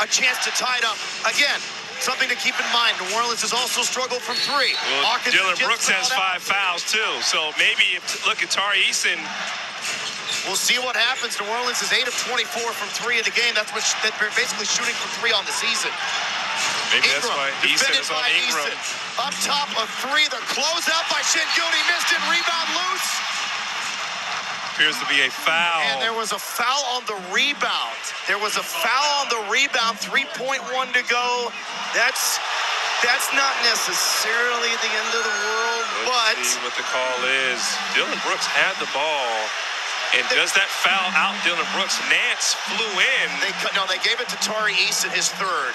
a chance to tie it up. Again, something to keep in mind, New Orleans has also struggled from three. Well, Dylan Brooks has 5 fouls, too. So maybe, look at Tari Eason. We'll see what happens. New Orleans is 8 of 24 from three in the game. That's what they're basically shooting from three on the season. Maybe Ingram, that's why Eason is on Ingram. Eason. Up top of three. The closeout by Şengün. He missed it. Rebound loose. Appears to be a foul. And there was a foul on the rebound. 3.1 to go. That's not necessarily the end of the world, but let's see what the call is. Dylan Brooks had the ball. And does that foul out Dylan Brooks? Nance flew in. They gave it to Tari Eason, his third.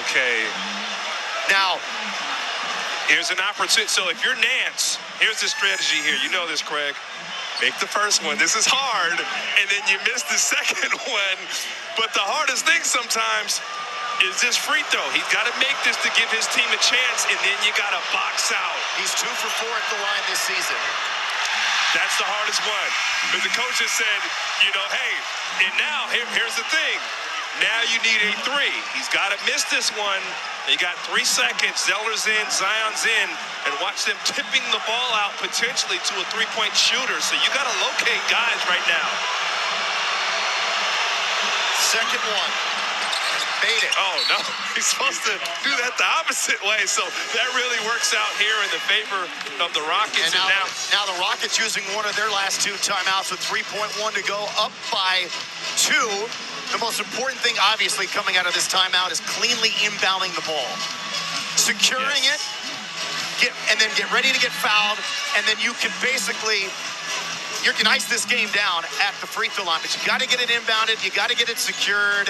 Okay. Now, here's an opportunity. So if you're Nance, here's the strategy here. You know this, Craig. Make the first one. This is hard. And then you miss the second one. But the hardest thing sometimes is this free throw. He's got to make this to give his team a chance, and then you got to box out. He's 2 for 4 at the line this season. That's the hardest one. But the coach has said, hey, and now here's the thing. Now you need a three. He's got to miss this one. You got 3 seconds. Zeller's in, Zion's in, and watch them tipping the ball out potentially to a three-point shooter. So you got to locate guys right now. Second one. Made it. Oh, no. He's supposed to do that the opposite way. So that really works out here in the favor of the Rockets. And now the Rockets using one of their last 2 timeouts with 3.1 to go, up by 2. The most important thing, obviously, coming out of this timeout is cleanly inbounding the ball. Securing it, and then get ready to get fouled, and then you can basically... You can ice this game down at the free throw line, but you got to get it inbounded, you got to get it secured,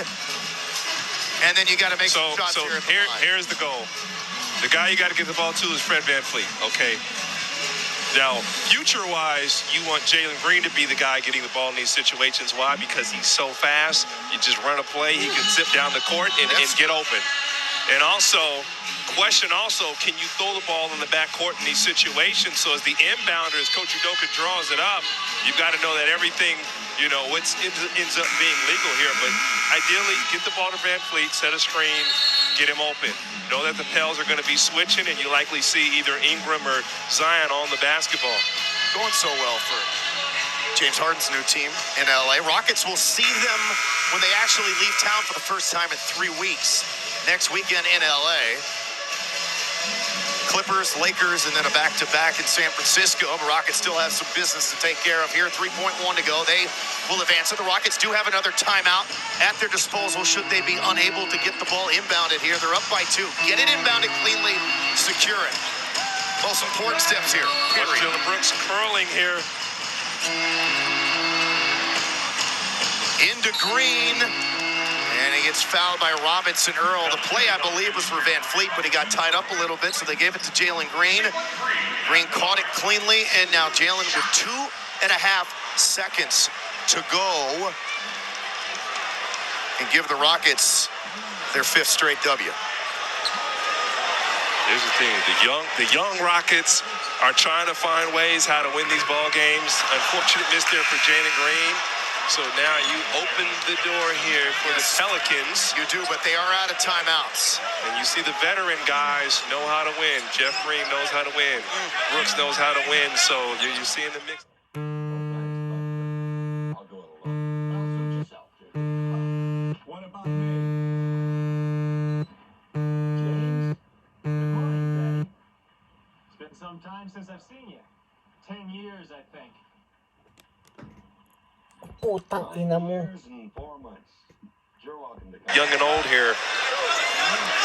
and then you got to make some shots here. Here's the goal. The guy you got to get the ball to is Fred VanVleet. Okay. Now, future-wise, you want Jalen Green to be the guy getting the ball in these situations. Why? Because he's so fast. You just run a play, he can zip down the court and get open. And also, can you throw the ball in the backcourt in these situations? So as the inbounder, as Coach Udoka draws it up, you've got to know that everything, it ends up being legal here. But ideally, get the ball to VanVleet, set a screen, get him open. Know that the Pels are going to be switching, and you likely see either Ingram or Zion on the basketball. Going so well for James Harden's new team in LA. Rockets will see them when they actually leave town for the first time in 3 weeks. Next weekend in LA. Clippers, Lakers, and then a back-to-back in San Francisco. The Rockets still have some business to take care of here. 3.1 to go. They will advance. So the Rockets do have another timeout at their disposal should they be unable to get the ball inbounded here. They're up by 2. Get it inbounded cleanly, secure it. Most important steps here. Watch Dylan Brooks curling here. Into Green. And he gets fouled by Robinson Earl. The play, I believe, was for VanVleet, but he got tied up a little bit, so they gave it to Jalen Green. Green caught it cleanly, and now Jalen with 2.5 seconds to go and give the Rockets their 5th straight W. Here's the thing. The young Rockets are trying to find ways how to win these ball games. Unfortunate miss there for Jalen Green. So now you open the door here for the Pelicans. You do, but they are out of timeouts. And you see the veteran guys know how to win. Jeff Green knows how to win. Brooks knows how to win. So you see in the mix. I'll go alone. I'll suit yourself, dude. What about me? James? Good morning, Daddy. It's been some time since I've seen you. 10 years, I think. Putang ina mo. Young and old here.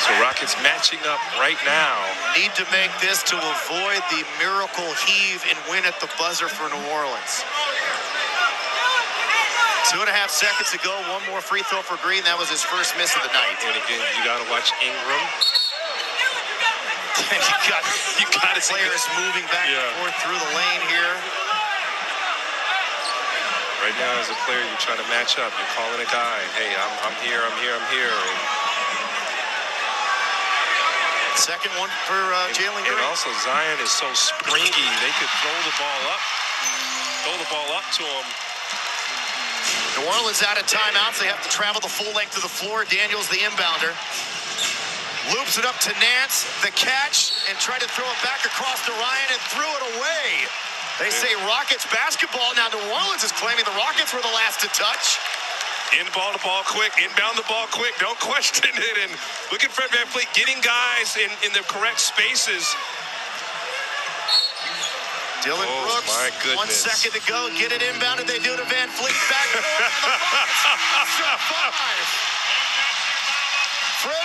So Rockets matching up right now. Need to make this to avoid the miracle heave and win at the buzzer for New Orleans. 2.5 seconds to go. One more free throw for Green. That was his first miss of the night. And again, you got to watch Ingram. you got players moving back and forth through the lane here. Right now, as a player, you're trying to match up. You're calling a guy, hey, I'm here. And second one for Jalen Green. And also, Zion is so springy. They could throw the ball up to him. New Orleans out of timeouts. They have to travel the full length of the floor. Daniels, the inbounder. Loops it up to Nance, the catch, and tried to throw it back across to Ryan and threw it away. They say Rockets basketball. Now New Orleans is claiming the Rockets were the last to touch. Inbound the ball quick, inbound the ball quick. Don't question it. And look at Fred VanVleet getting guys in the correct spaces. Dylan Brooks, my goodness. 1 second to go. Get it inbounded. They do to VanVleet. Back door, and the Rockets survive. Fred